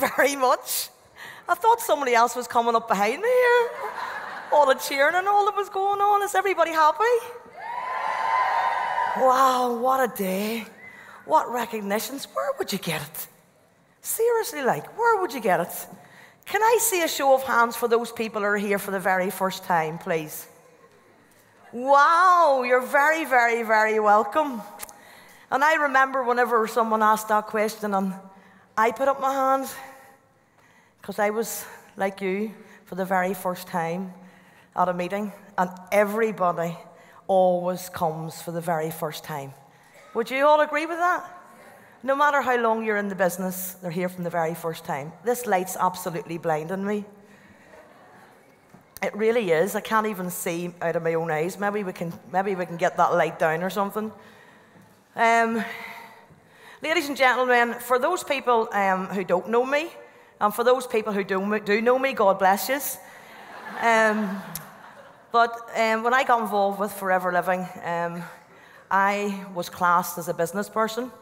very much. I thought somebody else was coming up behind me here. All the cheering and all that was going on. Is everybody happy? Wow, what a day. What recognitions. Where would you get it? Seriously, like, where would you get it? Can I see a show of hands for those people who are here for the very first time, please? Wow, you're very, very, very welcome. And I remember whenever someone asked that question and I put up my hand, because I was like you for the very first time at a meeting, and everybody always comes for the very first time. Would you all agree with that? No matter how long you're in the business, they're here from the very first time. This light's absolutely blinding me. It really is. I can't even see out of my own eyes. Maybe we can get that light down or something. Ladies and gentlemen, for those people who don't know me, and for those people who do know me, God bless you. But when I got involved with Forever Living, I was classed as a business person.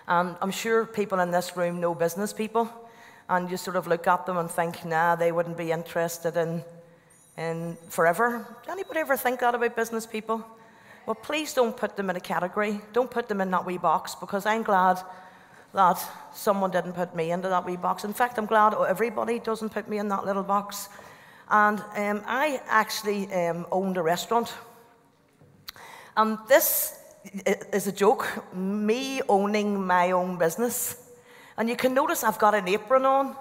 And I'm sure people in this room know business people. And you sort of look at them and think, nah, they wouldn't be interested in Forever. Did anybody ever think that about business people? Well, please don't put them in a category. Don't put them in that wee box, because I'm glad that someone didn't put me into that wee box. In fact, I'm glad everybody doesn't put me in that little box. And I actually owned a restaurant. And this is a joke, me owning my own business. And you can notice I've got an apron on,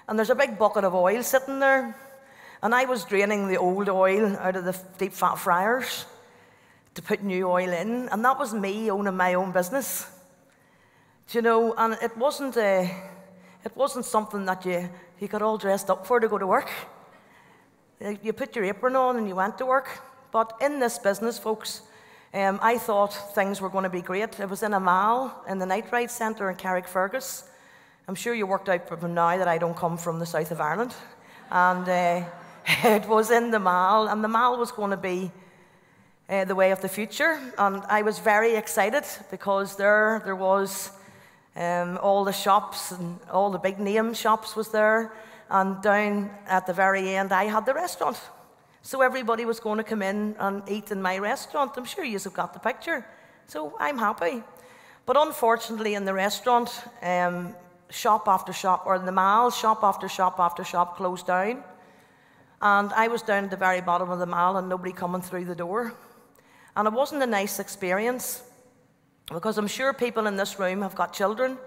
and there's a big bucket of oil sitting there. And I was draining the old oil out of the deep fat fryers to put new oil in, and that was me owning my own business. Do you know, and it wasn't something that you got all dressed up for to go to work. You put your apron on and you went to work. But in this business, folks, I thought things were going to be great. It was in a mall in the Night Ride Centre in Carrickfergus. I'm sure you worked out from now that I don't come from the south of Ireland. And it was in the mall, and the mall was going to be the way of the future. And I was very excited, because there was all the shops, and all the big name shops was there. And down at the very end, I had the restaurant. So everybody was going to come in and eat in my restaurant. I'm sure you have got the picture. So I'm happy. But unfortunately, in the restaurant, shop after shop, or in the mall, shop after shop after shop closed down. And I was down at the very bottom of the mall and nobody coming through the door. And it wasn't a nice experience, because I'm sure people in this room have got children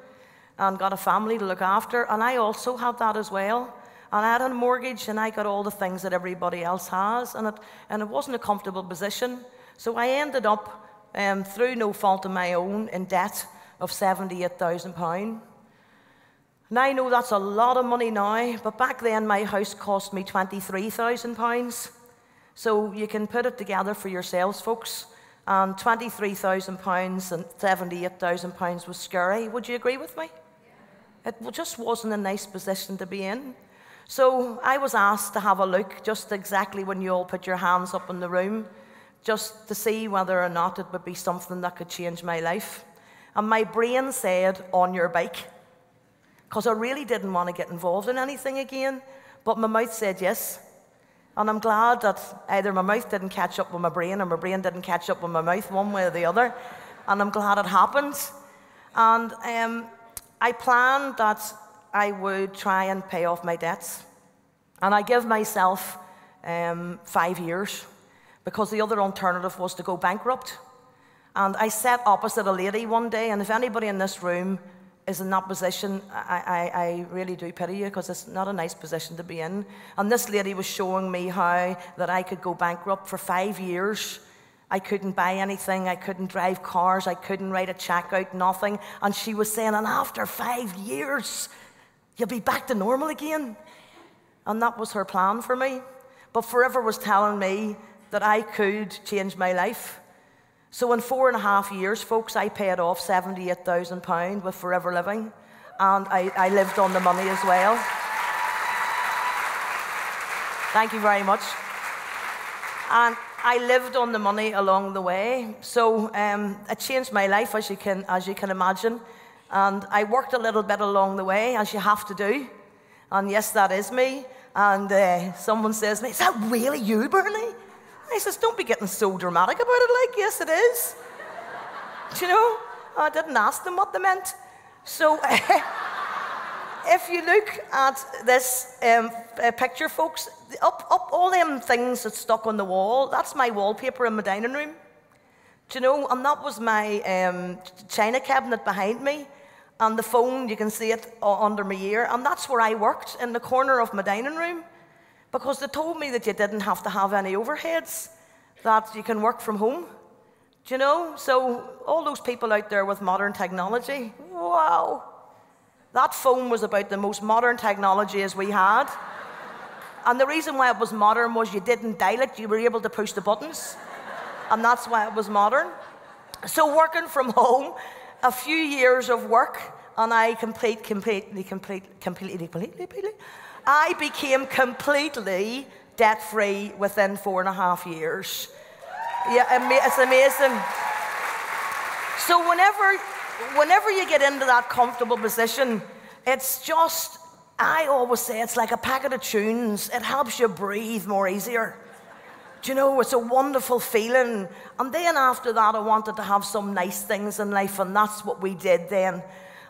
and got a family to look after. And I also had that as well. And I had a mortgage, and I got all the things that everybody else has, and it wasn't a comfortable position. So I ended up, through no fault of my own, in debt of £78,000. Now I know that's a lot of money now, but back then my house cost me £23,000. So you can put it together for yourselves, folks. And £23,000 and £78,000 was scary. Would you agree with me? It just wasn't a nice position to be in. So I was asked to have a look, just exactly when you all put your hands up in the room, just to see whether or not it would be something that could change my life. And my brain said, on your bike, because I really didn't want to get involved in anything again, but my mouth said yes. And I'm glad that either my mouth didn't catch up with my brain, or my brain didn't catch up with my mouth, one way or the other. And I'm glad it happened. And I planned that I would try and pay off my debts. And I give myself 5 years, because the other alternative was to go bankrupt. And I sat opposite a lady one day, and if anybody in this room is in that position, I really do pity you, because it's not a nice position to be in. And this lady was showing me how that I could go bankrupt for 5 years. I couldn't buy anything, I couldn't drive cars, I couldn't write a check out, nothing. And she was saying, and after 5 years, you'll be back to normal again. And that was her plan for me. But Forever was telling me that I could change my life. So in 4.5 years, folks, I paid off £78,000 with Forever Living. And I lived on the money as well. Thank you very much. And I lived on the money along the way. So it changed my life, as you can imagine. And I worked a little bit along the way, as you have to do. And yes, that is me. And someone says to me, is that really you, Bernie? And I says, don't be getting so dramatic about it. Like, yes, it is. Do you know? I didn't ask them what they meant. So if you look at this picture, folks, up all them things that's stuck on the wall, that's my wallpaper in my dining room. Do you know? And that was my china cabinet behind me. And the phone, you can see it under my ear. And that's where I worked, in the corner of my dining room. Because they told me that you didn't have to have any overheads, that you can work from home. Do you know? So all those people out there with modern technology, wow. That phone was about the most modern technology as we had. And the reason why it was modern was you didn't dial it, you were able to push the buttons. And that's why it was modern. So working from home, a few years of work, and I I became completely debt-free within 4.5 years. Yeah, it's amazing. So whenever you get into that comfortable position, it's just, I always say it's like a packet of tunes. It helps you breathe more easier. Do you know, it's a wonderful feeling. And then after that, I wanted to have some nice things in life, and that's what we did then.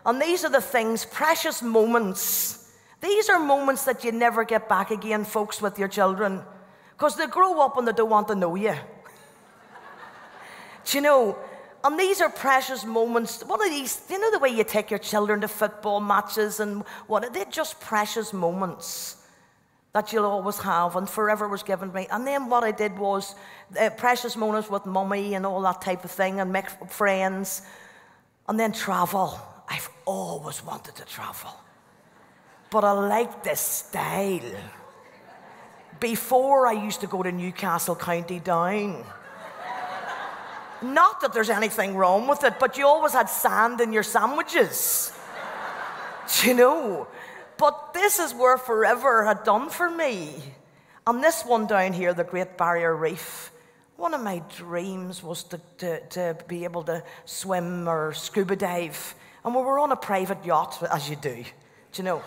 And these are the things, precious moments. These are moments that you never get back again, folks, with your children. Because they grow up and they don't want to know you. Do you know? And these are precious moments. What are these? You know the way you take your children to football matches and what? They're just precious moments that you'll always have, and forever was given to me. And then what I did was precious moments with mummy and all that type of thing, and make friends, and then travel. I've always wanted to travel, but I like this style. Before, I used to go to Newcastle, County Down. Not that there's anything wrong with it, but you always had sand in your sandwiches. Do you know? But this is where forever had done for me. And this one down here, the Great Barrier Reef, one of my dreams was to be able to swim or scuba dive. And we were on a private yacht, as you do. Do you know?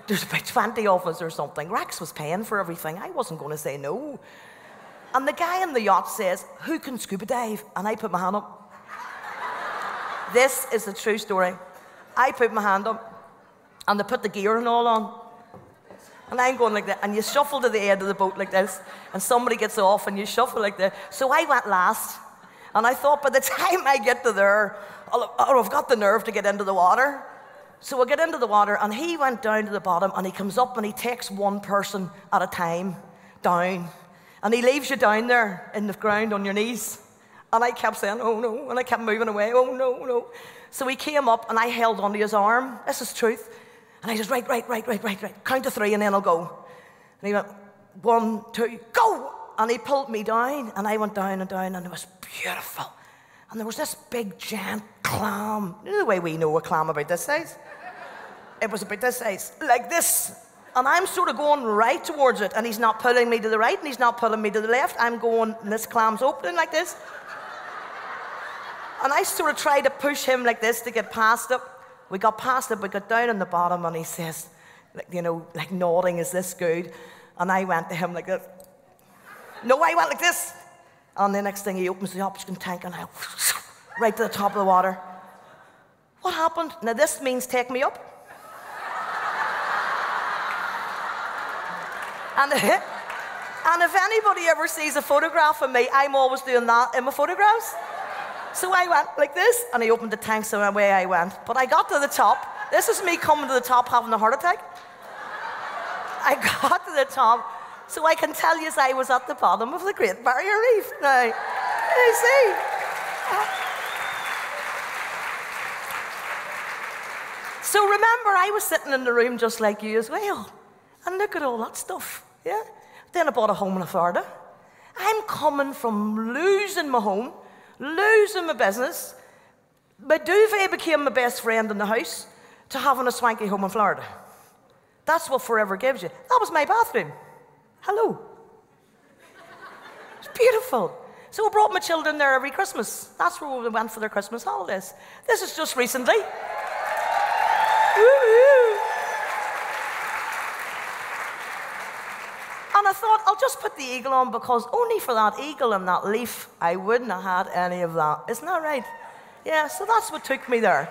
There's about 20 of us or something. Rex was paying for everything. I wasn't going to say no. And the guy in the yacht says, who can scuba dive? And I put my hand up. This is the true story. I put my hand up, and they put the gear and all on. And I'm going like that, and you shuffle to the end of the boat like this, and somebody gets off, and you shuffle like that. So I went last, and I thought by the time I get to there, I've got the nerve to get into the water. So I get into the water, and he went down to the bottom, and he comes up, and he takes one person at a time down. And he leaves you down there in the ground on your knees. And I kept saying, oh no, and I kept moving away, oh no, no. So he came up, and I held onto his arm. This is truth. And I just, right. Count to 3, and then I'll go. And he went, 1, 2, go! And he pulled me down, and I went down and down, and it was beautiful. And there was this big, giant clam. You know the way we know a clam about this size? It was about this size, like this. And I'm sort of going right towards it, and he's not pulling me to the right, and he's not pulling me to the left. I'm going, and this clam's opening like this. And I sort of tried to push him like this to get past it. We got past it, we got down on the bottom, and he says, you know, like nodding, is this good? And I went to him like this. No, I went like this. And the next thing, he opens the oxygen tank, and I right to the top of the water. What happened? Now, this means take me up. And if anybody ever sees a photograph of me, I'm always doing that in my photographs. So I went like this, and he opened the tank, so away I went. But I got to the top. This is me coming to the top having a heart attack. I got to the top, so I can tell you I was at the bottom of the Great Barrier Reef. Now, you see? So remember, I was sitting in the room just like you as well. And look at all that stuff. Yeah? Then I bought a home in Florida. I'm coming from losing my home, losing my business. My duvet became my best friend in the house, to having a swanky home in Florida. That's what forever gives you. That was my bathroom. Hello. It's beautiful. So I brought my children there every Christmas. That's where we went for their Christmas holidays. This is just recently. And I thought, I'll just put the eagle on, because only for that eagle and that leaf, I wouldn't have had any of that. Isn't that right? Yeah, so that's what took me there.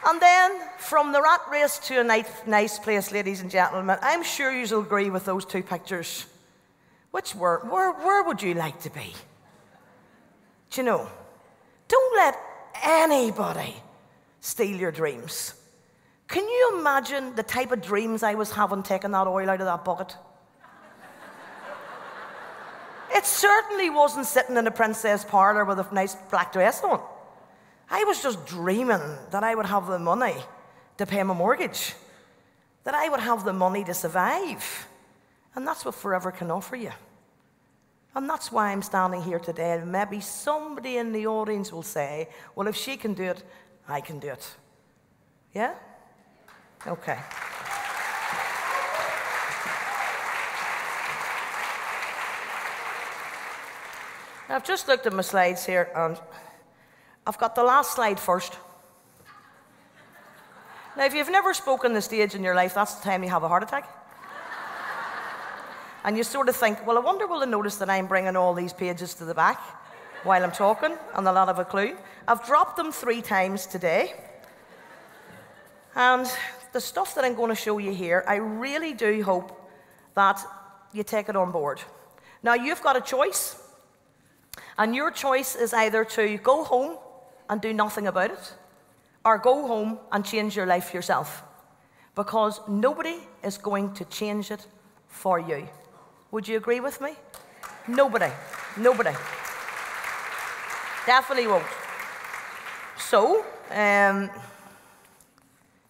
And then, from the rat race to a nice place, ladies and gentlemen, I'm sure you'll agree with those two pictures. Where would you like to be? Do you know? Don't let anybody steal your dreams. Can you imagine the type of dreams I was having taking that oil out of that bucket? It certainly wasn't sitting in a princess parlour with a nice black dress on. I was just dreaming that I would have the money to pay my mortgage, that I would have the money to survive. And that's what Forever can offer you. And that's why I'm standing here today. And maybe somebody in the audience will say, well, if she can do it, I can do it. Yeah? Okay. I've just looked at my slides here, and I've got the last slide first. Now, if you've never spoken the stage in your life, that's the time you have a heart attack. And you sort of think, well, I wonder will they notice that I'm bringing all these pages to the back while I'm talking, and they'll not have a clue. I've dropped them 3 times today. And the stuff that I'm going to show you here, I really do hope that you take it on board. Now, you've got a choice. And your choice is either to go home and do nothing about it, or go home and change your life yourself. Because nobody is going to change it for you. Would you agree with me? Nobody. Nobody. Definitely won't. So,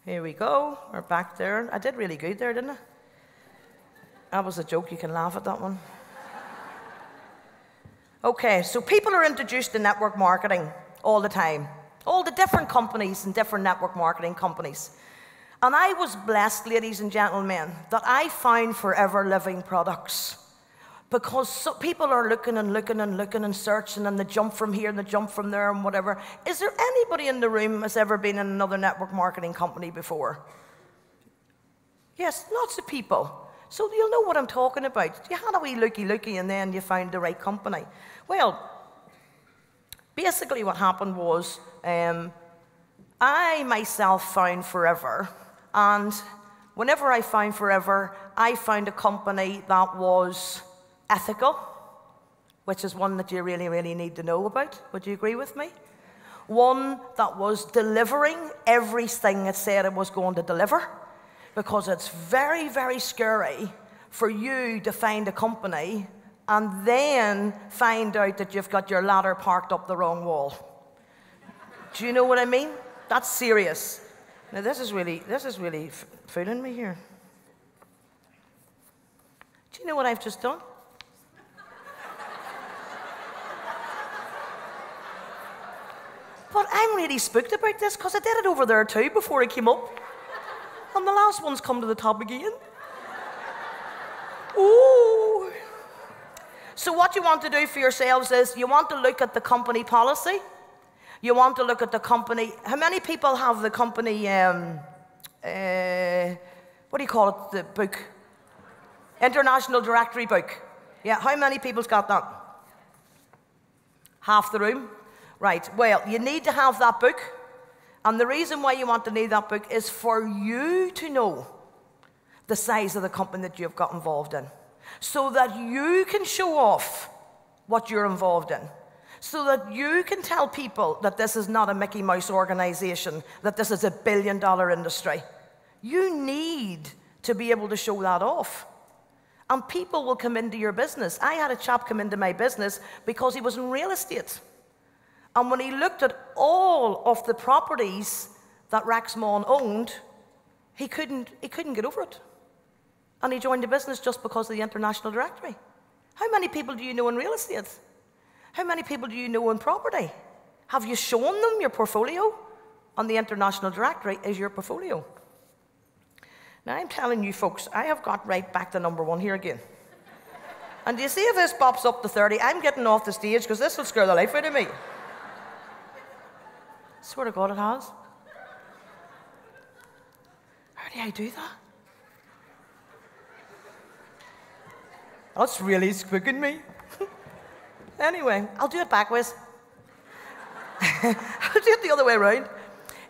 here we go. We're back there. I did really good there, didn't I? That was a joke. You can laugh at that one. Okay, so people are introduced to network marketing all the time. All the different companies and different network marketing companies. And I was blessed, ladies and gentlemen, that I found Forever Living products. Because people are looking and looking and looking and searching, and they jump from here and they jump from there and whatever. Is there anybody in the room has ever been in another network marketing company before? Yes, lots of people. So you'll know what I'm talking about. You had a wee looky-looky and then you found the right company. Well, basically what happened was I myself found Forever. And whenever I found Forever, I found a company that was ethical, which is one that you really, really need to know about. Would you agree with me? One that was delivering everything it said it was going to deliver. Because it's very, very scary for you to find a company and then find out that you've got your ladder parked up the wrong wall. Do you know what I mean? That's serious. Now, this is really fooling me here. Do you know what I've just done? But I'm really spooked about this because I did it over there too before I came up. And the last one's come to the top again. Ooh. So what you want to do for yourselves is you want to look at the company policy. You want to look at the company. How many people have the company, what do you call it, the book? International Directory book. Yeah, how many people's got that? Half the room? Right, well, you need to have that book. And the reason why you want to need that book is for you to know the size of the company that you've got involved in. So that you can show off what you're involved in. So that you can tell people that this is not a Mickey Mouse organization, that this is a billion-dollar industry. You need to be able to show that off. And people will come into your business. I had a chap come into my business because he was in real estate. And when he looked at all of the properties that Raxmon owned, he couldn't get over it. And he joined the business just because of the International Directory. How many people do you know in real estate? How many people do you know in property? Have you shown them your portfolio? On the International Directory is your portfolio. Now I'm telling you folks, I have got right back to number 1 here again. And do you see if this pops up to 30, I'm getting off the stage because this will scare the life out of me. Swear to God it has. How do I do that? That's really spooking me. Anyway, I'll do it backwards. I'll do it the other way around.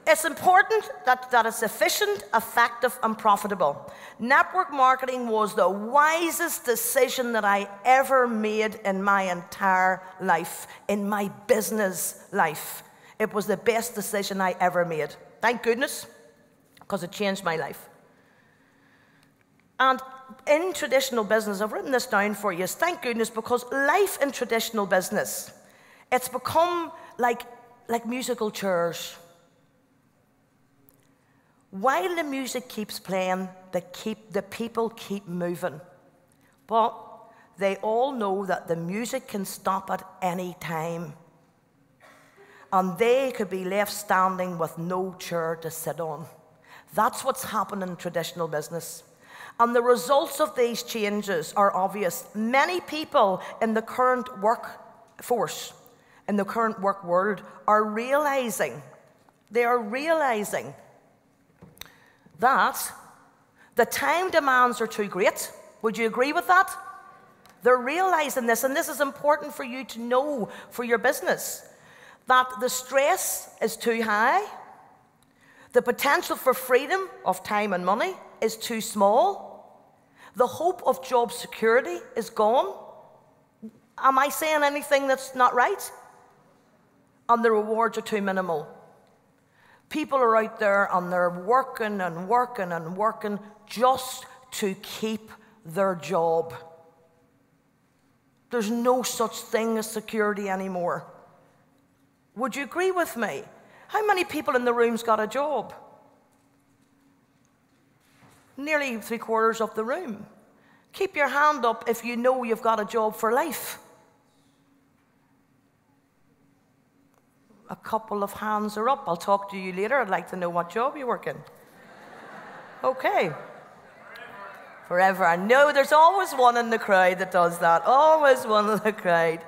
It's important that it's efficient, effective, and profitable. Network marketing was the wisest decision that I ever made in my entire life, in my business life. It was the best decision I ever made. Thank goodness, because it changed my life. And in traditional business, I've written this down for you, thank goodness, because life in traditional business, it's become like musical chairs. While the music keeps playing, the people keep moving. But they all know that the music can stop at any time. And they could be left standing with no chair to sit on. That's what's happened in traditional business. And the results of these changes are obvious. Many people in the current workforce, in the current work world, are realizing that the time demands are too great. Would you agree with that? They're realizing this, and this is important for you to know for your business, that the stress is too high, the potential for freedom of time and money is too small, the hope of job security is gone. Am I saying anything that's not right? And the rewards are too minimal. People are out there and they're working and working and working just to keep their job. There's no such thing as security anymore. Would you agree with me? How many people in the room's got a job? Nearly 3/4 of the room. Keep your hand up if you know you've got a job for life. A couple of hands are up. I'll talk to you later. I'd like to know what job you work in. Okay. Forever. I know there's always one in the crowd that does that. Always one in the crowd.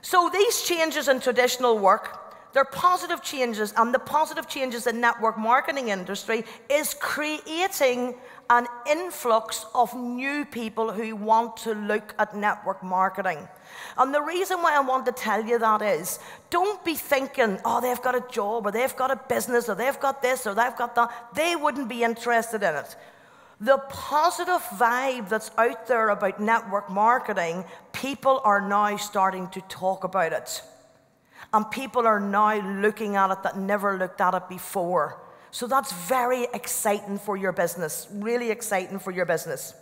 So these changes in traditional work, they're positive changes, and the positive changes in network marketing industry is creating an influx of new people who want to look at network marketing. And the reason why I want to tell you that is, don't be thinking, oh, they've got a job, or they've got a business, or they've got this, or they've got that. They wouldn't be interested in it. The positive vibe that's out there about network marketing, people are now starting to talk about it. And people are now looking at it that never looked at it before. So that's very exciting for your business, really exciting for your business.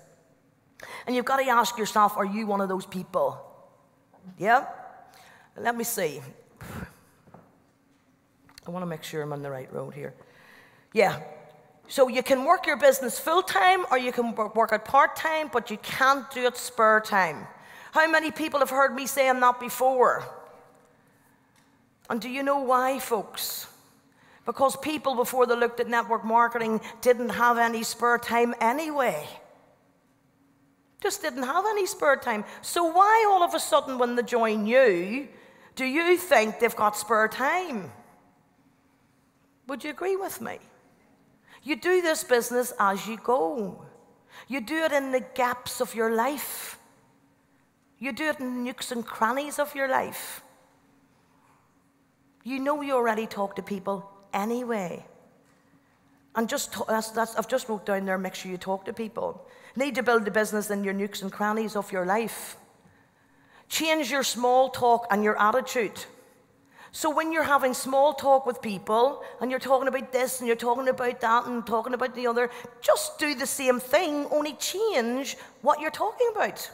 And you've got to ask yourself, are you one of those people? Yeah? Let me see. I want to make sure I'm on the right road here. Yeah. So you can work your business full-time, or you can work it part-time, but you can't do it spare time. How many people have heard me saying that before? And do you know why, folks? Because people, before they looked at network marketing, didn't have any spare time anyway. Just didn't have any spare time. So why all of a sudden when they join you, do you think they've got spare time? Would you agree with me? You do this business as you go. You do it in the gaps of your life. You do it in nooks and crannies of your life. You know you already talk to people anyway. And I've just wrote down there, make sure you talk to people. Need to build the business in your nooks and crannies of your life. Change your small talk and your attitude. So when you're having small talk with people, and you're talking about this, and you're talking about that, and talking about the other, just do the same thing, only change what you're talking about.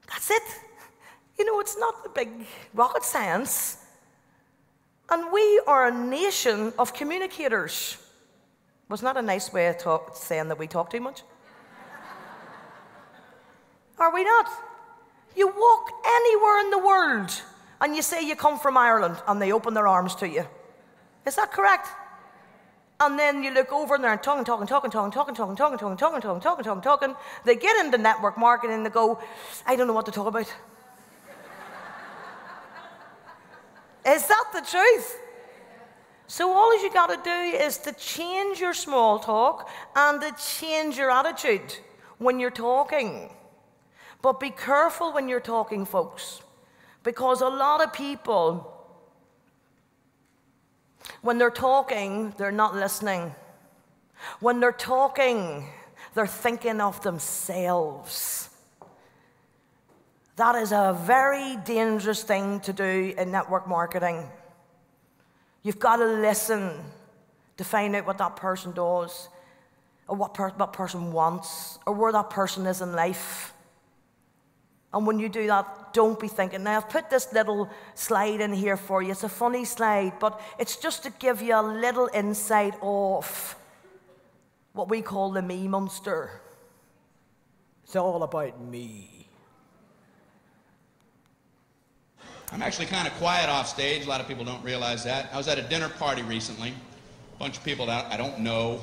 That's it. You know, it's not the big rocket science. And we are a nation of communicators. Wasn't that a nice way of saying that we talk too much? Are we not? You walk anywhere in the world and you say you come from Ireland, and they open their arms to you. Is that correct? And then you look over and they're talking. They get into network marketing and they go, I don't know what to talk about. Is that the truth? So all you got to do is to change your small talk and to change your attitude when you're talking. But be careful when you're talking, folks, because a lot of people, when they're talking, they're not listening. When they're talking, they're thinking of themselves. That is a very dangerous thing to do in network marketing. You've got to listen to find out what that person does, or what that person wants, or where that person is in life. And when you do that, don't be thinking. Now, I've put this little slide in here for you. It's a funny slide, but it's just to give you a little insight of what we call the me monster. It's all about me. I'm actually kind of quiet off stage. A lot of people don't realize that. I was at a dinner party recently. A bunch of people that I don't know.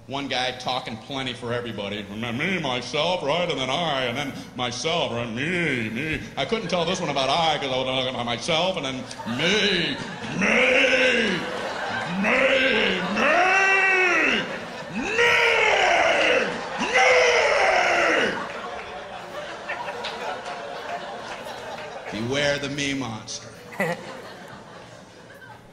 One guy talking plenty for everybody. Me, myself, right? And then I, and then myself, right? Me. I couldn't tell this one about I because I was talking about myself, and then me. Beware the me monster.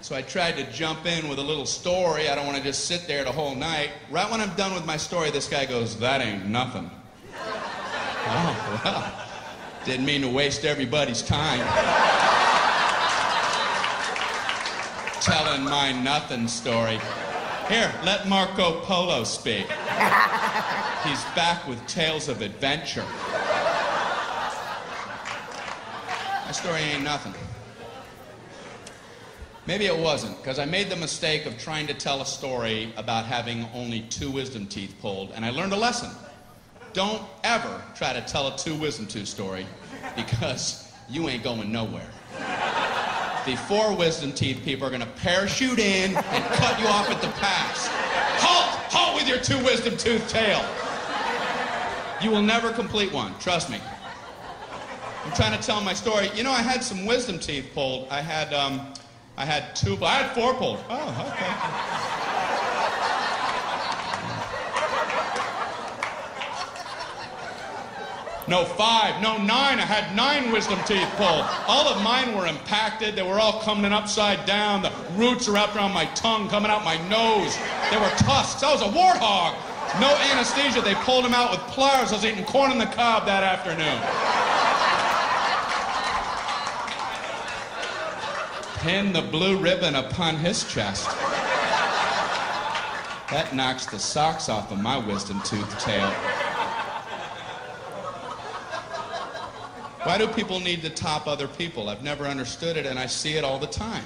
So I tried to jump in with a little story. I don't want to just sit there the whole night. Right when I'm done with my story, this guy goes, that ain't nothing. Oh, well, didn't mean to waste everybody's time. Telling my nothing story. Here, let Marco Polo speak. He's back with tales of adventure. My story ain't nothing. Maybe it wasn't, because I made the mistake of trying to tell a story about having only 2 wisdom teeth pulled, and I learned a lesson. Don't ever try to tell a 2 wisdom tooth story, because you ain't going nowhere. The 4 wisdom teeth people are going to parachute in and cut you off at the pass. Halt! Halt with your 2 wisdom tooth tail. You will never complete one, trust me. I'm trying to tell my story. You know, I had some wisdom teeth pulled. I had 4 pulled. Oh, okay. No 5, no 9. I had 9 wisdom teeth pulled. All of mine were impacted. They were all coming upside down. The roots are wrapped around my tongue, coming out my nose. They were tusks. I was a warthog. No anesthesia. They pulled them out with pliers. I was eating corn on the cob that afternoon. Pin the blue ribbon upon his chest. That knocks the socks off of my wisdom tooth tail. Why do people need to top other people? I've never understood it, and I see it all the time.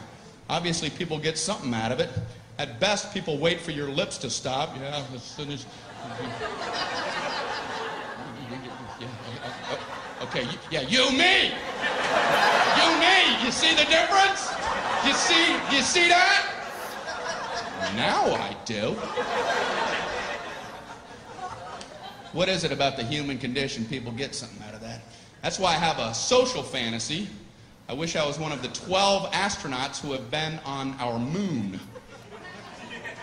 Obviously, people get something out of it. At best, people wait for your lips to stop. Yeah, as soon as... Okay, you, me! You, me! You see the difference? You see that? Now I do. What is it about the human condition? People get something out of that. That's why I have a social fantasy. I wish I was one of the 12 astronauts who have been on our moon.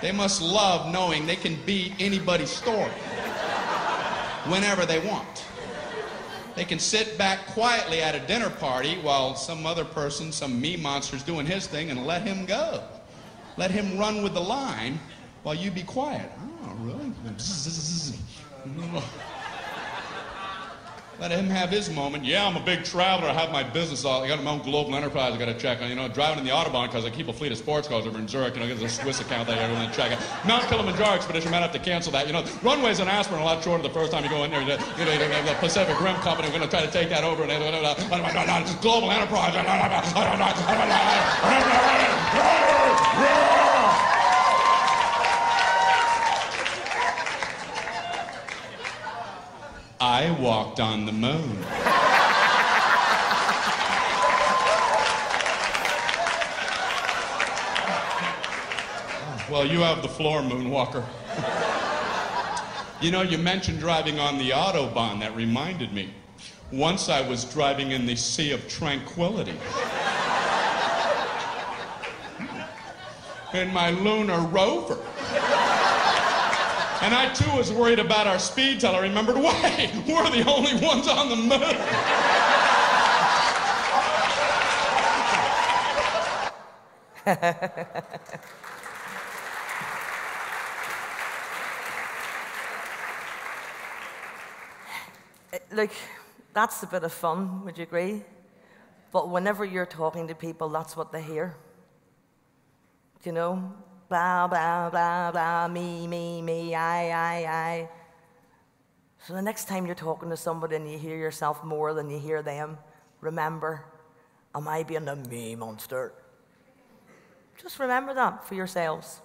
They must love knowing they can be anybody's story whenever they want. They can sit back quietly at a dinner party while some other person, some me monster's doing his thing, and let him go. Let him run with the line while you be quiet. Oh, really? Let him have his moment. Yeah, I'm a big traveler. I have my business. I got my own global enterprise I got to check on. You know, driving in the Autobahn because I keep a fleet of sports cars over in Zurich. You know, there's a Swiss account that I got to check out. Mount Kilimanjaro expedition, might have to cancel that. You know, runways in Aspen are a lot shorter the first time you go in there. The Pacific Rim Company, we're going to try to take that over. Global enterprise. I walked on the moon. Well, you have the floor, Moonwalker. You know, you mentioned driving on the Autobahn. That reminded me. Once I was driving in the Sea of Tranquility. In my lunar rover. And I, too, was worried about our speed till I remembered, wait, we're the only ones on the moon. Look, that's a bit of fun, would you agree? But whenever you're talking to people, that's what they hear. You know? Blah, blah, blah, blah, me, I. So the next time you're talking to somebody and you hear yourself more than you hear them, remember, am I being a me monster? Just remember that for yourselves.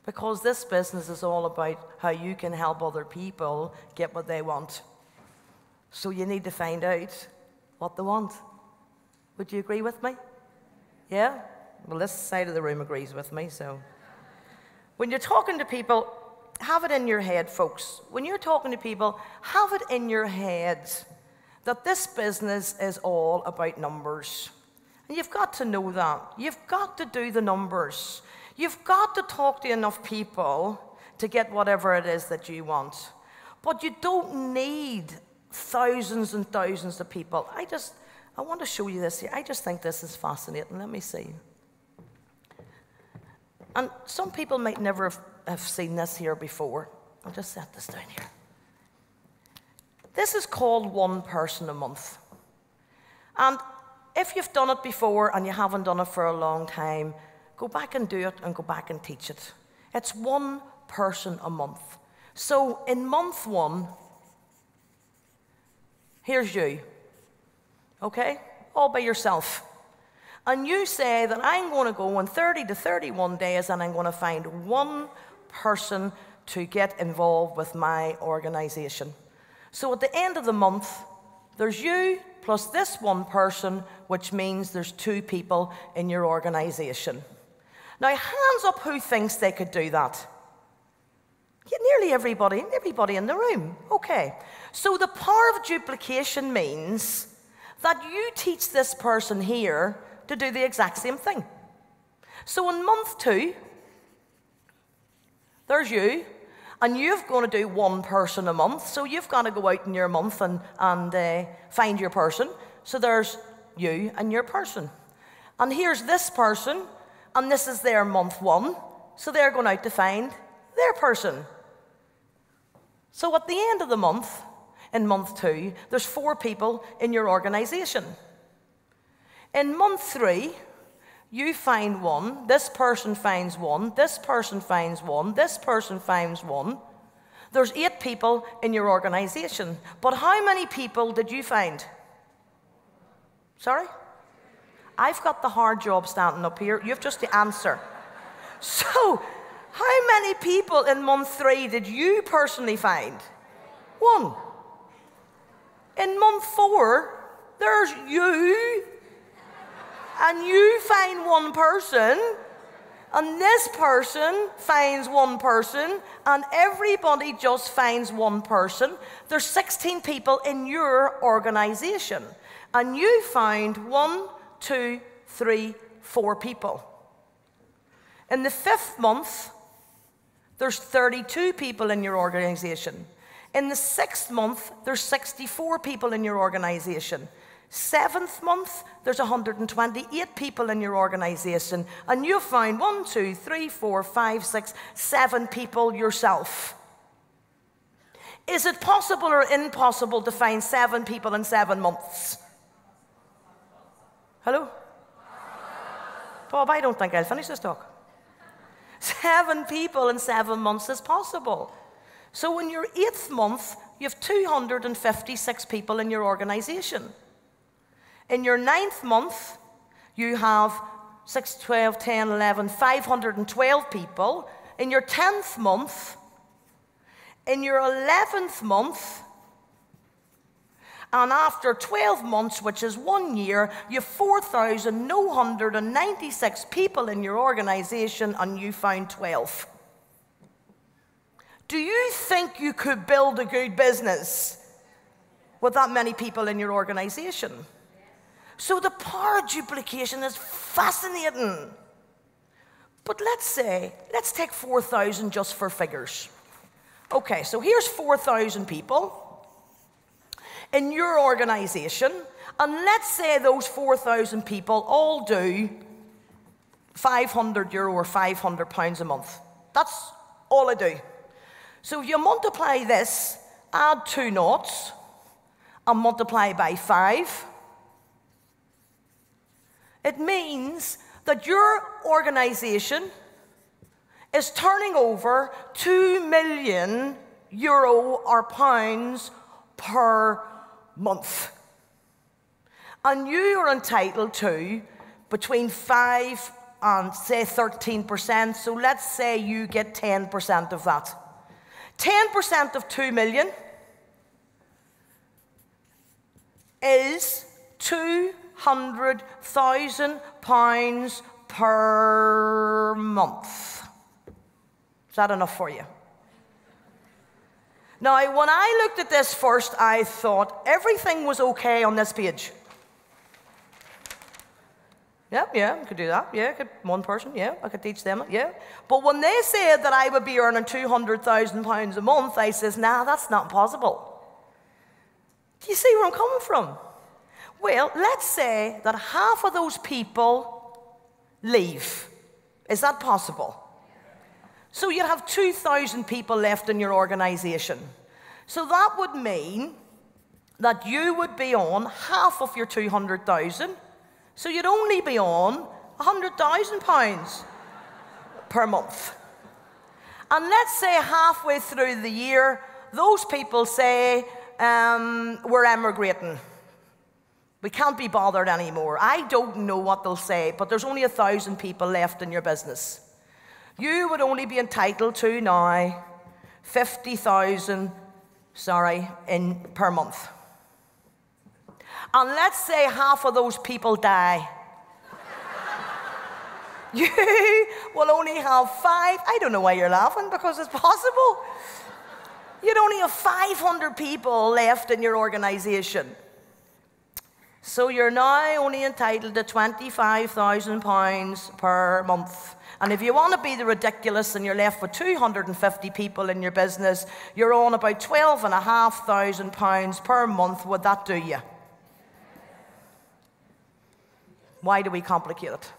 Because this business is all about how you can help other people get what they want. So you need to find out what they want. Would you agree with me? Yeah? Well, this side of the room agrees with me, so. When you're talking to people, have it in your head, folks. When you're talking to people, have it in your head that this business is all about numbers. And you've got to know that. You've got to do the numbers. You've got to talk to enough people to get whatever it is that you want. But you don't need thousands and thousands of people. I want to show you this here. I just think this is fascinating. Let me see. And some people might never have seen this here before. I'll just set this down here. This is called 1 person a month. And if you've done it before and you haven't done it for a long time, go back and do it and go back and teach it. It's 1 person a month. So in month 1, here's you, okay? All by yourself. And you say that I'm going to go in 30 to 31 days and I'm going to find 1 person to get involved with my organization. So at the end of the month, there's you plus this 1 person, which means there's 2 people in your organization. Now, hands up who thinks they could do that. Yeah, nearly everybody in the room. Okay. So the power of duplication means that you teach this person here to do the exact same thing. So in month 2, there's you, and you're going to do 1 person a month, so you've got to go out in your month and find your person. So there's you and your person. And here's this person, and this is their month 1, so they're going out to find their person. So at the end of the month, in month 2, there's 4 people in your organization. In month 3, you find 1, this person finds 1, this person finds 1, this person finds 1. There's 8 people in your organization. But how many people did you find? Sorry? I've got the hard job standing up here. You have just to answer. So, how many people in month 3 did you personally find? 1. In month 4, there's you. And you find 1 person, and this person finds 1 person, and everybody just finds 1 person. There's 16 people in your organization, and you found 1, 2, 3, 4 people. In the 5th month, there's 32 people in your organization. In the 6th month, there's 64 people in your organization. 7th month, there's 128 people in your organization, and you found 1, 2, 3, 4, 5, 6, 7 people yourself. Is it possible or impossible to find 7 people in 7 months? Hello? Bob, I don't think I'll finish this talk. 7 people in 7 months is possible. So in your 8th month, you have 256 people in your organization. In your 9th month, you have 6, 12, 10, 11, 512 people. In your 10th month, in your 11th month, And after 12 months, which is 1 year, you have 4,996 people in your organization, and you found 12. Do you think you could build a good business with that many people in your organization? So the power of duplication is fascinating. But let's take 4,000 just for figures. Okay, so here's 4,000 people in your organization, and let's say those 4,000 people all do €500 or £500 a month. That's all I do. So if you multiply this, add 2 noughts, and multiply by 5, it means that your organization is turning over €2 million or pounds per month. And you are entitled to between 5 and say 13%. So let's say you get 10% of that. 10% of 2 million is £200,000 per month. Is that enough for you? Now, when I looked at this first, I thought everything was okay on this page. Yeah, I could do that. Yeah, one person, yeah, I could teach them, yeah. But when they said that I would be earning £200,000 a month, I says, nah, that's not possible. Do you see where I'm coming from? Well, let's say that half of those people leave. Is that possible? So you'd have 2,000 people left in your organization. So that would mean that you would be on half of your 200,000. So you'd only be on £100,000 per month. And let's say halfway through the year, those people say, we're emigrating. We can't be bothered anymore. I don't know what they'll say, but there's only 1,000 people left in your business. You would only be entitled to now 50,000, per month. And let's say half of those people die. You will only have 5. I don't know why you're laughing, because it's possible. You'd only have 500 people left in your organization. So you're now only entitled to £25,000 per month. And if you want to be the ridiculous and you're left with 250 people in your business, you're on about £12,500 per month. Would that do you? Why do we complicate it?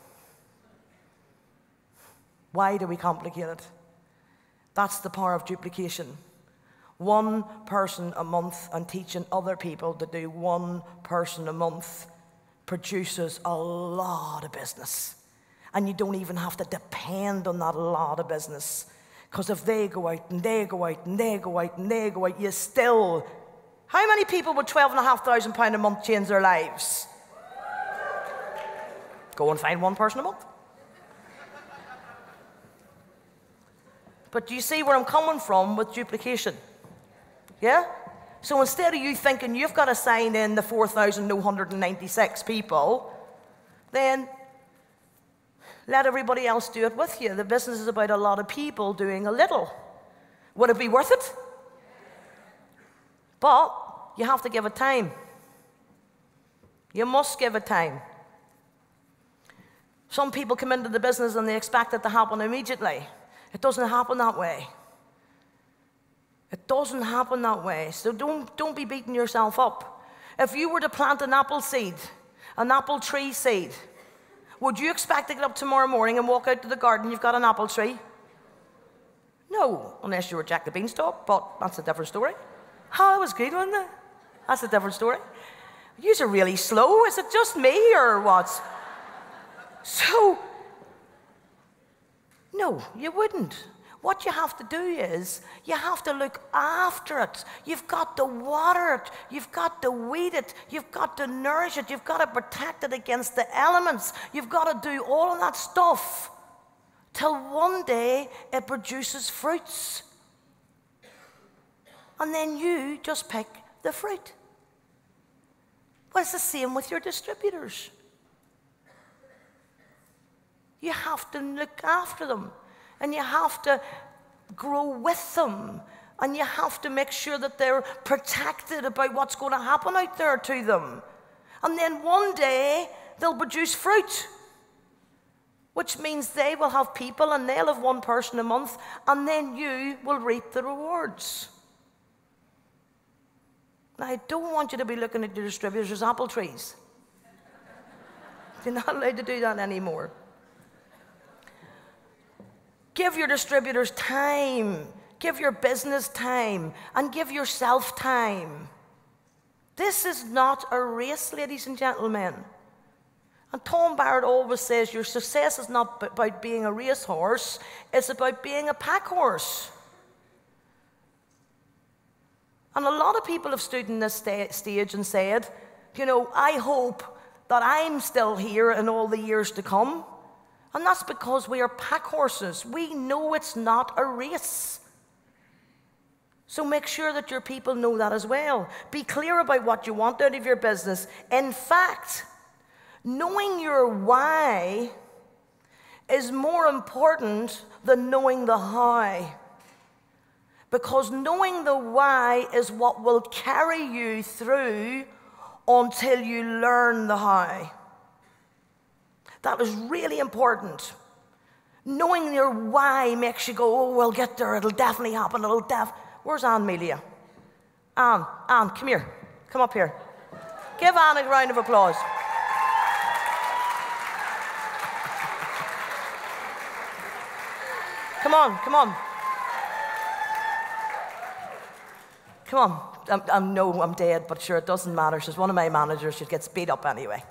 Why do we complicate it? That's the power of duplication. One person a month, and teaching other people to do one person a month produces a lot of business. And you don't even have to depend on that lot of business. Because if they go out and they go out and they go out and they go out, you still... How many people with £12,500 a month change their lives? Go and find one person a month. But do you see where I'm coming from with duplication? Yeah? So instead of you thinking you've got to sign in the 4,996 people, then let everybody else do it with you. The business is about a lot of people doing a little. Would it be worth it? But you have to give it time. You must give it time. Some people come into the business and they expect it to happen immediately. It doesn't happen that way. It doesn't happen that way. So don't be beating yourself up. If you were to plant an apple seed, an apple tree seed, would you expect to get up tomorrow morning and walk out to the garden, you've got an apple tree? No, unless you were Jack the Beanstalk, but that's a different story. Oh, that was good, wasn't it? That's a different story. Yous are really slow. Is it just me or what? So, no, you wouldn't. What you have to do is, you have to look after it. You've got to water it. You've got to weed it. You've got to nourish it. You've got to protect it against the elements. You've got to do all of that stuff till one day it produces fruits. And then you just pick the fruit. Well, it's the same with your distributors. You have to look after them, and you have to grow with them, and you have to make sure that they're protected about what's going to happen out there to them. And then one day, they'll produce fruit, which means they will have people, and they'll have one person a month, and then you will reap the rewards. Now, I don't want you to be looking at your distributors as apple trees. You're not allowed to do that anymore. Give your distributors time. Give your business time. And give yourself time. This is not a race, ladies and gentlemen. And Tom Barrett always says your success is not about being a racehorse, it's about being a pack horse. And a lot of people have stood in this stage and said, you know, I hope that I'm still here in all the years to come. And that's because we are pack horses. We know it's not a race. So make sure that your people know that as well. Be clear about what you want out of your business. In fact, knowing your why is more important than knowing the how. Because knowing the why is what will carry you through until you learn the how. That is really important. Knowing your why makes you go, oh, we'll get there, it'll definitely happen, Where's Anne Melia? Anne, come here. Come up here. Give Anne a round of applause. Come on. Come on. I know I'm dead, but sure, it doesn't matter. She's one of my managers. She gets beat up anyway.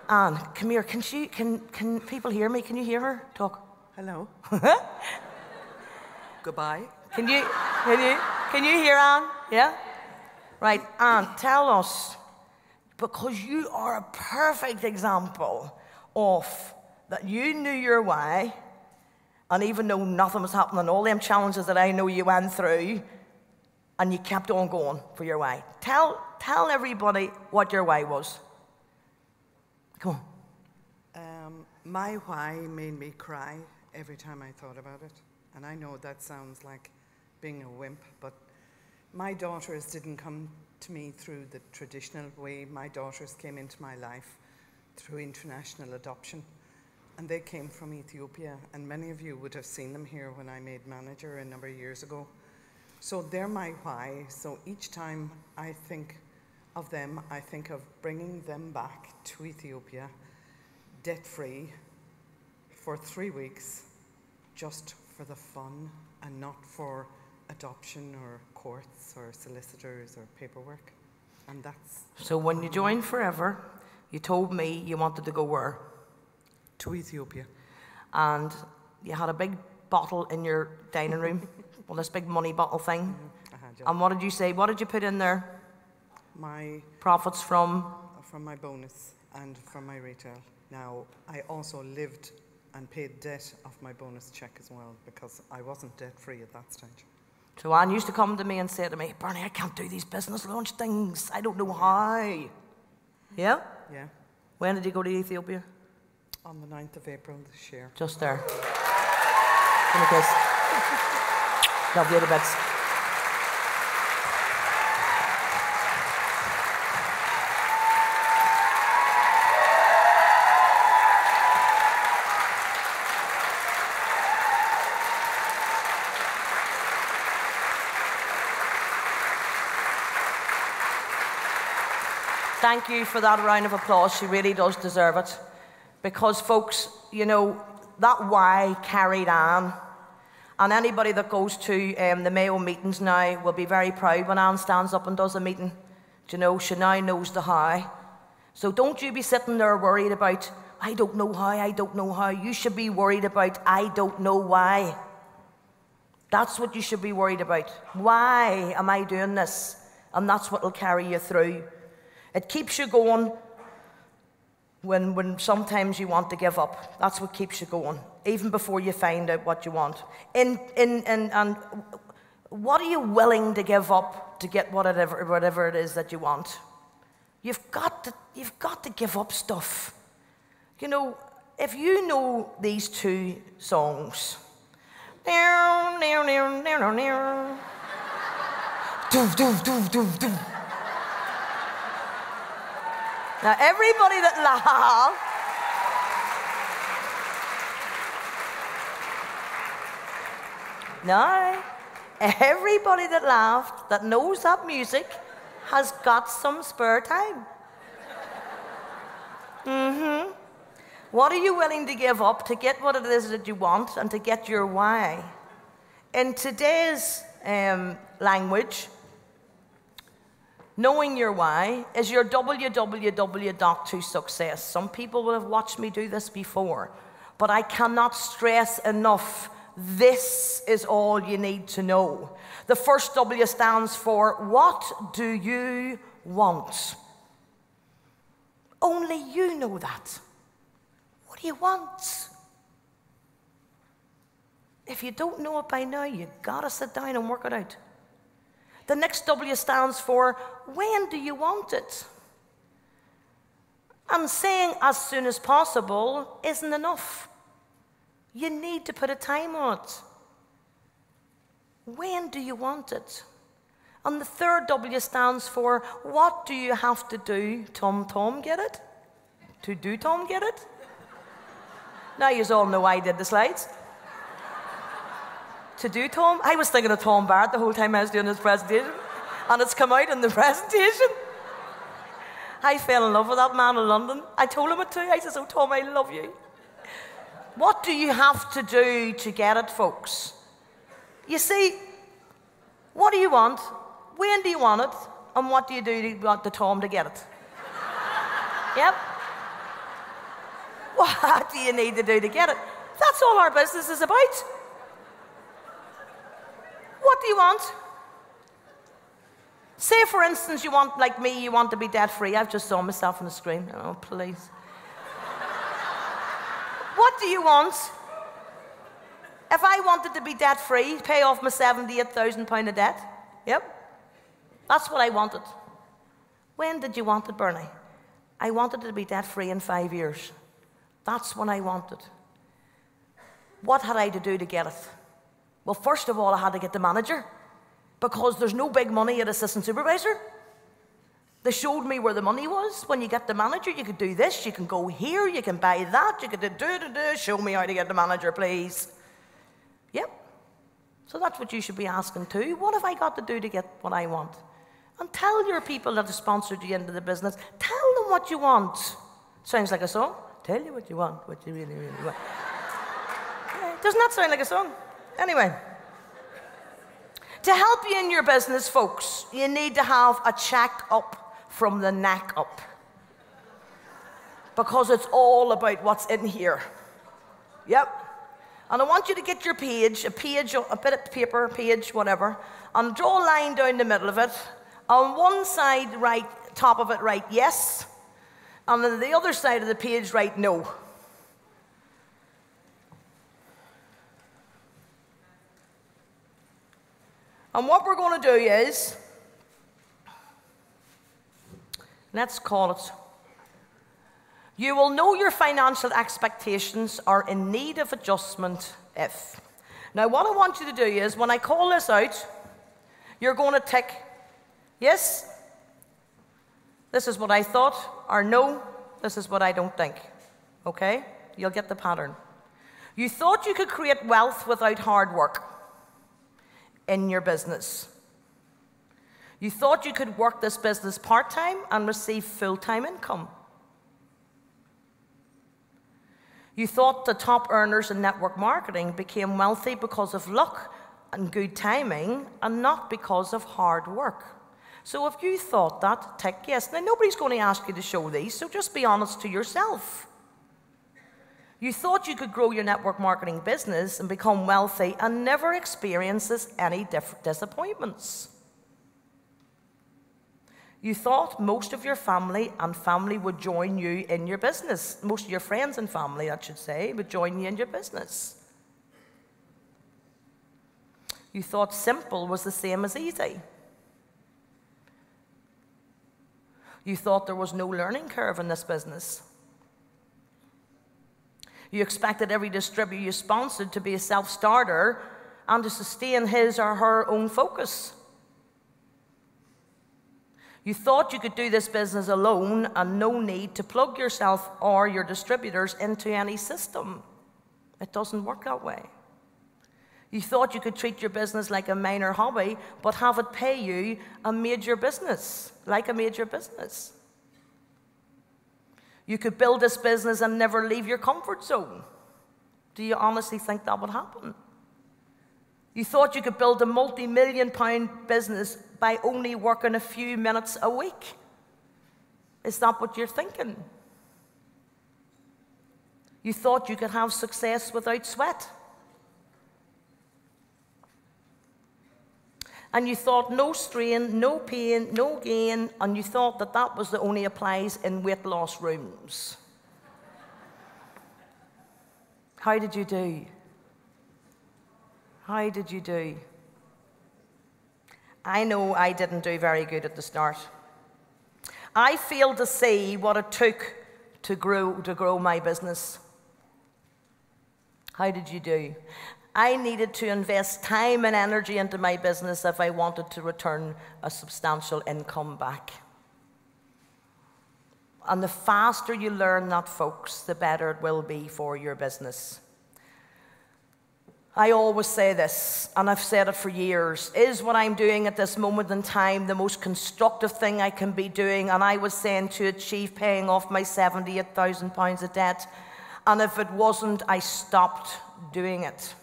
Anne, come here. Can people hear me? Can you hear her talk? Hello. Goodbye. Can you hear Anne? Yeah? Right, Anne, tell us, because you are a perfect example of that you knew your why, and even though nothing was happening, all them challenges that I know you went through, and you kept on going for your why. Tell everybody what your why was. Come on. My why made me cry every time I thought about it. And I know that sounds like being a wimp, but my daughters didn't come to me through the traditional way. My daughters came into my life through international adoption. And they came from Ethiopia. And many of you would have seen them here when I made manager a number of years ago. So they're my why. So each time I think of them, I think of bringing them back to Ethiopia, debt-free, for 3 weeks, just for the fun and not for adoption or courts or solicitors or paperwork. And that's... So when you joined Forever, you told me you wanted to go where? To Ethiopia. And you had a big bottle in your dining room, well, this big money bottle thing. Mm-hmm. I had, yeah. And what did you say? What did you put in there? My... Profits from? From my bonus and from my retail. Now, I also lived and paid debt off my bonus check as well, because I wasn't debt-free at that stage. So Anne used to come to me and say to me, Bernie, I can't do these business launch things. I don't know how. Yeah? Yeah. When did you go to Ethiopia? On the 9th of April this year. Just there. Give me a kiss. Love you to bits. Thank you for that round of applause. She really does deserve it. Because, folks, you know, that why carried Anne. And anybody that goes to the Mayo meetings now will be very proud when Anne stands up and does a meeting. Do you know, she now knows the how. So don't you be sitting there worried about, I don't know how. You should be worried about, I don't know why. That's what you should be worried about. Why am I doing this? And that's what will carry you through. It keeps you going when sometimes you want to give up. That's what keeps you going, even before you find out what you want. And what are you willing to give up to get whatever it is that you want? You've got to give up stuff. You know, if you know these two songs, now everybody that laughed, now everybody that laughed, that knows that music, has got some spare time. What are you willing to give up to get what it is that you want and to get your why? In today's language, knowing your why is your www to success. Some people will have watched me do this before, but I cannot stress enough, this is all you need to know. The first W stands for, what do you want? Only you know that. What do you want? If you don't know it by now, you've got to sit down and work it out. The next W stands for, when do you want it? And saying as soon as possible isn't enough. You need to put a time on it. When do you want it? And the third W stands for, what do you have to do, Tom, get it? To do Tom, get it? Now you all know I did the slides. To do Tom? I was thinking of Tom Barrett the whole time I was doing this presentation, and it's come out in the presentation. I fell in love with that man in London. I told him it too. I said, oh, Tom, I love you. What do you have to do to get it, folks? You see, what do you want? When do you want it? And what do you do to want the Tom to get it? Yep. What do you need to do to get it? That's all our business is about. What do you want? Say, for instance, you want, like me, you want to be debt-free. I've just saw myself on the screen. Oh, please. What do you want? If I wanted to be debt-free, pay off my £78,000 of debt. Yep. That's what I wanted. When did you want it, Bernie? I wanted to be debt-free in 5 years. That's when I wanted. What had I to do to get it? Well, first of all, I had to get the manager, because there's no big money at assistant supervisor. They showed me where the money was. When you get the manager, you could do this, you can go here, you can buy that, you could do, show me how to get the manager, please. Yep. So that's what you should be asking too. What have I got to do to get what I want? And tell your people that have sponsored you into the business, tell them what you want. Sounds like a song. Tell you what you want, what you really, really want. Yeah, doesn't that sound like a song? Anyway. To help you in your business, folks, you need to have a check up from the neck up. Because it's all about what's in here. Yep. And I want you to get your page, a bit of paper, page, whatever, and draw a line down the middle of it. On one side, write, top of it, write yes. And on the other side of the page, write no. And what we're going to do is, let's call it, you will know your financial expectations are in need of adjustment if. Now what I want you to do is, when I call this out, you're going to tick, yes, this is what I thought, or no, this is what I don't think. Okay? You'll get the pattern. You thought you could create wealth without hard work in your business. You thought you could work this business part-time and receive full-time income. You thought the top earners in network marketing became wealthy because of luck and good timing and not because of hard work. So if you thought that, tick yes. Now nobody's going to ask you to show these, so just be honest to yourself. You thought you could grow your network marketing business and become wealthy and never experiences any disappointments. You thought most of your family would join you in your business. Most of your friends and family, I should say, would join you in your business. You thought simple was the same as easy. You thought there was no learning curve in this business. You expected every distributor you sponsored to be a self-starter and to sustain his or her own focus. You thought you could do this business alone and no need to plug yourself or your distributors into any system. It doesn't work that way. You thought you could treat your business like a minor hobby, but have it pay you a major business, like a major business. You could build this business and never leave your comfort zone. Do you honestly think that would happen? You thought you could build a multi-million-pound business by only working a few minutes a week. Is that what you're thinking? You thought you could have success without sweat. And you thought no strain, no pain, no gain, and you thought that that was the only applies in weight loss rooms. How did you do? How did you do? I know I didn't do very good at the start. I failed to see what it took to grow my business. How did you do? I needed to invest time and energy into my business if I wanted to return a substantial income back. And the faster you learn that, folks, the better it will be for your business. I always say this, and I've said it for years, is what I'm doing at this moment in time the most constructive thing I can be doing? And I was saying to achieve paying off my £78,000 of debt, and if it wasn't, I stopped doing it.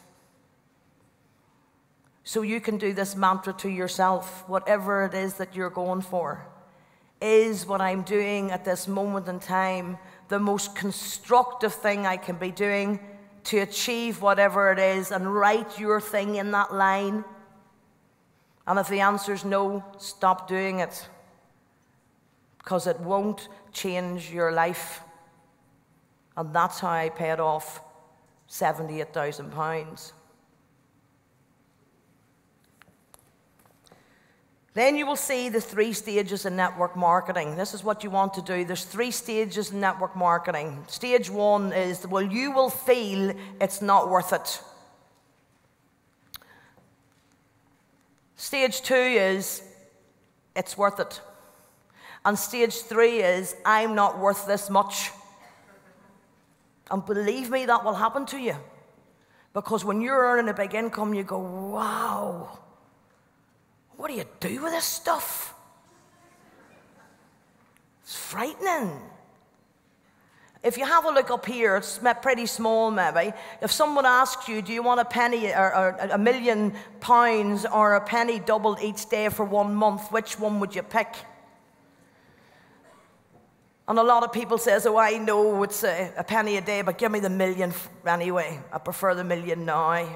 So you can do this mantra to yourself, whatever it is that you're going for. Is what I'm doing at this moment in time the most constructive thing I can be doing to achieve whatever it is? And write your thing in that line. And if the answer is no, stop doing it. Because it won't change your life. And that's how I paid off £78,000. Then you will see the 3 stages in network marketing. This is what you want to do. There's 3 stages in network marketing. Stage 1 is, well, you will feel it's not worth it. Stage 2 is, it's worth it. And stage 3 is, I'm not worth this much. And believe me, that will happen to you. Because when you're earning a big income, you go, wow. What do you do with this stuff? It's frightening. If you have a look up here, it's pretty small maybe. If someone asks you, do you want a penny or £1 million or a penny doubled each day for 1 month, which one would you pick? And a lot of people say, oh, I know it's a penny a day, but give me the million anyway. I prefer the million now.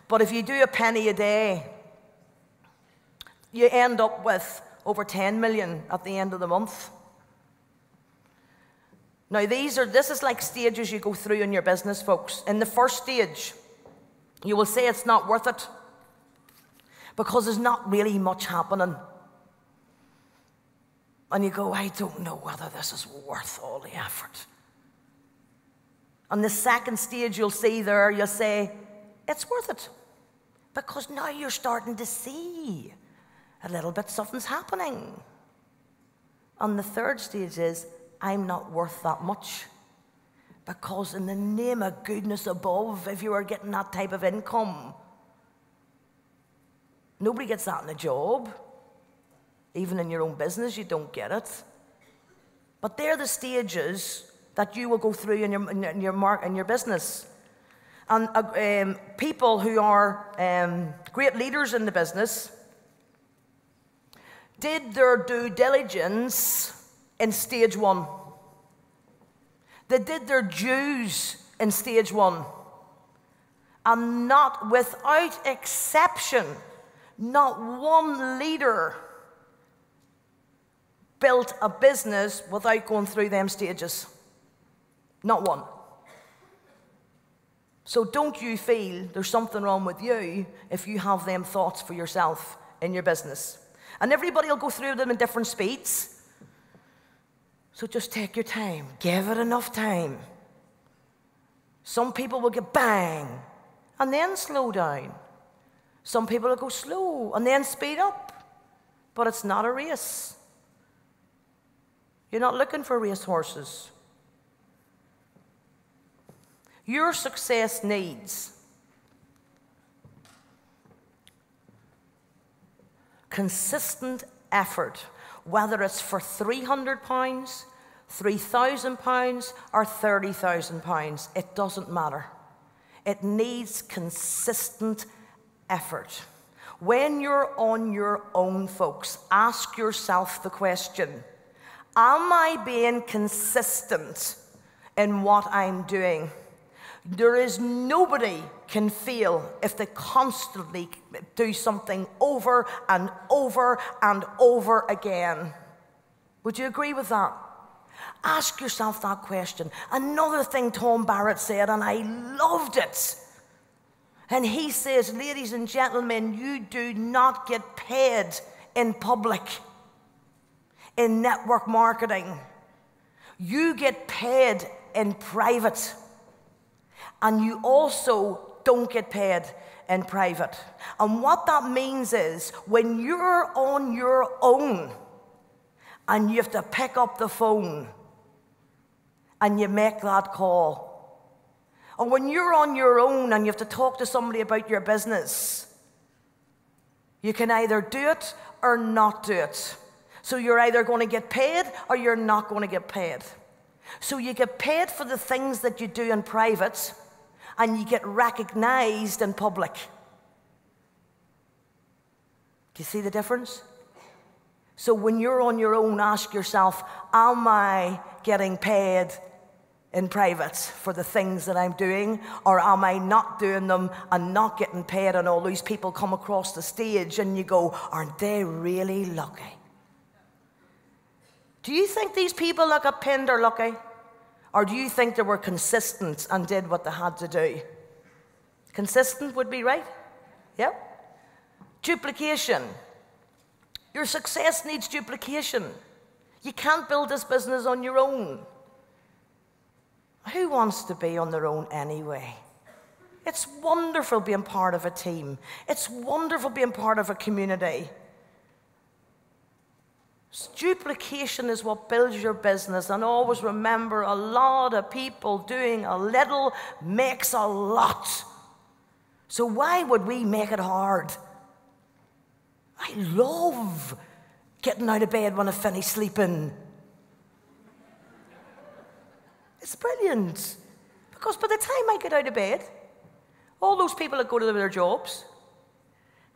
But if you do a penny a day, you end up with over 10 million at the end of the month. Now, this is like stages you go through in your business, folks. In the first stage, you will say it's not worth it because there's not really much happening. And you go, I don't know whether this is worth all the effort. And the second stage you'll see there, you'll say, it's worth it. Because now you're starting to see a little bit something's happening. And the third stage is, I'm not worth that much. Because in the name of goodness above, if you are getting that type of income, nobody gets that in a job. Even in your own business, you don't get it. But they're the stages that you will go through in your business. And people who are great leaders in the business did their due diligence in stage 1. They did their dues in stage 1. And not without exception, not one leader built a business without going through them stages. Not one. So don't you feel there's something wrong with you if you have them thoughts for yourself in your business. And everybody will go through them in different speeds. So just take your time. Give it enough time. Some people will get bang and then slow down. Some people will go slow and then speed up. But it's not a race. You're not looking for racehorses. Your success needs consistent effort, whether it's for £300, £3,000 or £30,000. It doesn't matter. It needs consistent effort. When you're on your own, folks, ask yourself the question, am I being consistent in what I'm doing? There is nobody can fail if they constantly do something over and over and over again. Would you agree with that? Ask yourself that question. Another thing Tom Barrett said, and I loved it. And he says, ladies and gentlemen, you do not get paid in public, in network marketing. You get paid in private. And you also don't get paid in private. And what that means is, when you're on your own and you have to pick up the phone and you make that call, or when you're on your own and you have to talk to somebody about your business, you can either do it or not do it. So you're either going to get paid or you're not going to get paid. So you get paid for the things that you do in private, and you get recognized in public. Do you see the difference? So when you're on your own, ask yourself, am I getting paid in private for the things that I'm doing, or am I not doing them and not getting paid, and all these people come across the stage and you go, aren't they really lucky? Do you think these people that got pinned are lucky? Or do you think they were consistent and did what they had to do? Consistent would be right. Yep. Duplication. Your success needs duplication. You can't build this business on your own. Who wants to be on their own anyway? It's wonderful being part of a team. It's wonderful being part of a community. Duplication is what builds your business, and always remember, a lot of people doing a little makes a lot. So why would we make it hard? I love getting out of bed when I finish sleeping. It's brilliant, because by the time I get out of bed, all those people that go to their jobs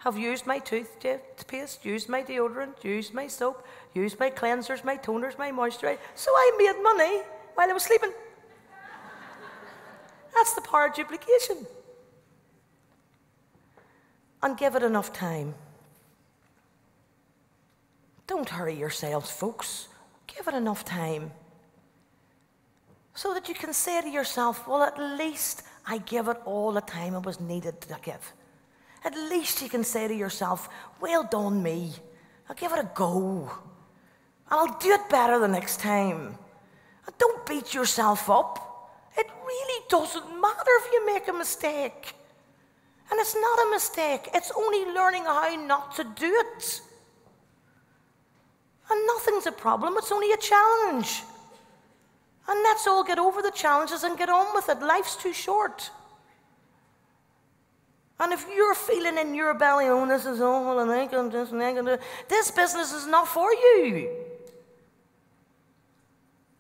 have used my toothpaste, used my deodorant, used my soap, used my cleansers, my toners, my moisturizer. So I made money while I was sleeping. That's the power of duplication. And give it enough time. Don't hurry yourselves, folks. Give it enough time. So that you can say to yourself, well, at least I give it all the time it was needed to give. At least you can say to yourself, well done me. I'll give it a go. And I'll do it better the next time. And don't beat yourself up. It really doesn't matter if you make a mistake. And it's not a mistake. It's only learning how not to do it. And nothing's a problem. It's only a challenge. And let's all get over the challenges and get on with it. Life's too short. And if you're feeling in your belly, oh, this is awful, and I can this, and I can do, this business is not for you.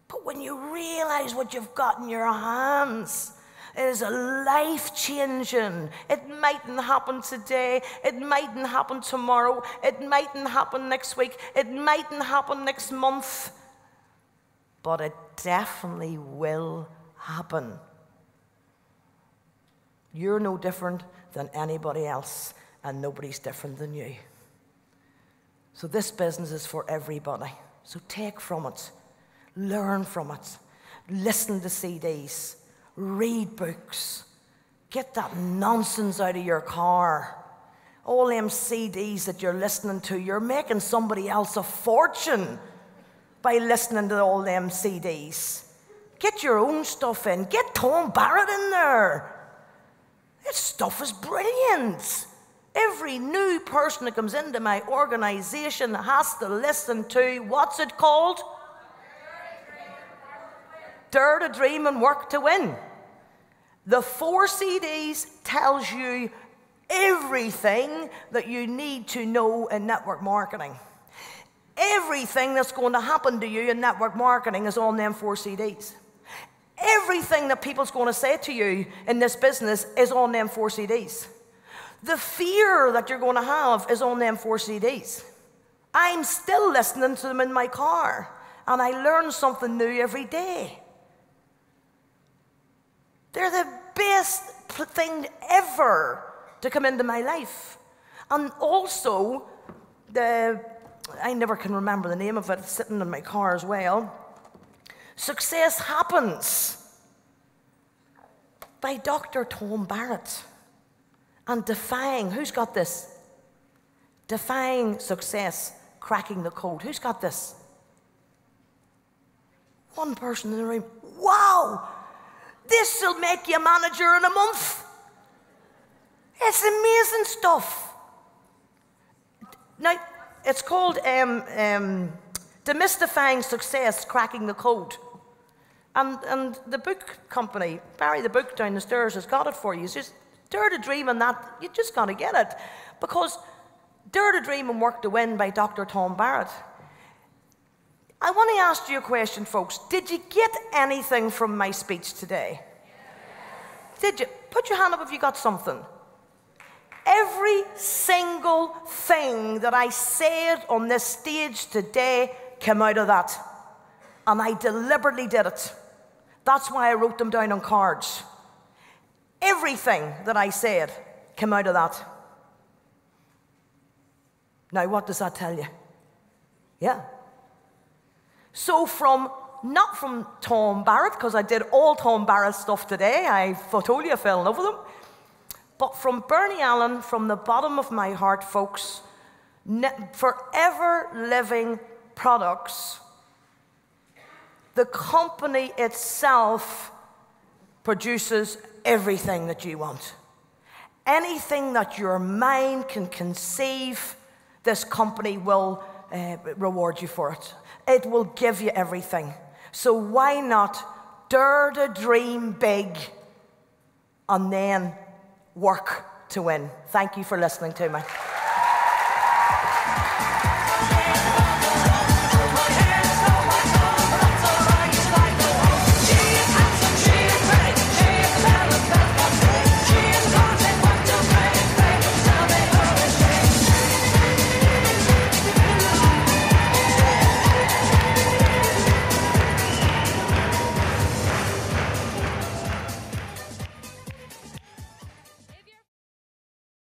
But when you realize what you've got in your hands, it is a life-changing. It mightn't happen today. It mightn't happen tomorrow. It mightn't happen next week. It mightn't happen next month. But it definitely will happen. You're no different than anybody else, and nobody's different than you. So this business is for everybody. So take from it, learn from it, listen to CDs, read books, get that nonsense out of your car. All them CDs that you're listening to, you're making somebody else a fortune by listening to all them CDs. Get your own stuff in. Get Tom Barrett in there. This stuff is brilliant. Every new person that comes into my organization has to listen to, what's it called? Dare to Dream and Work to Win. The 4 CDs tells you everything that you need to know in network marketing. Everything that's going to happen to you in network marketing is on them 4 CDs. Everything that people's going to say to you in this business is on them 4 CDs. The fear that you're going to have is on them 4 CDs. I'm still listening to them in my car, and I learn something new every day. They're the best thing ever to come into my life. And also, I never can remember the name of it, it's sitting in my car as well. Success Happens by Dr. Tom Barrett. And Defying, who's got this? Defying Success, Cracking the Code. Who's got this? One person in the room. Wow! This will make you a manager in a month. It's amazing stuff. Now, it's called Demystifying Success, Cracking the Code. And the book company, Barry the Book down the stairs, has got it for you. It's just Dare to Dream and that, you just got to get it. Because Dare to Dream and Work to Win by Dr. Tom Barrett. I want to ask you a question, folks. Did you get anything from my speech today? Yes. Did you? Put your hand up if you got something. Every single thing that I said on this stage today came out of that. And I deliberately did it. That's why I wrote them down on cards. Everything that I said came out of that. Now, what does that tell you? Yeah. So not from Tom Barrett, because I did all Tom Barrett stuff today. I told you I fell in love with him. But from Bernie Allen, from the bottom of my heart, folks, Forever Living Products, the company itself produces everything that you want. Anything that your mind can conceive, this company will reward you for it. It will give you everything. So why not dare to dream big and then work to win? Thank you for listening to me.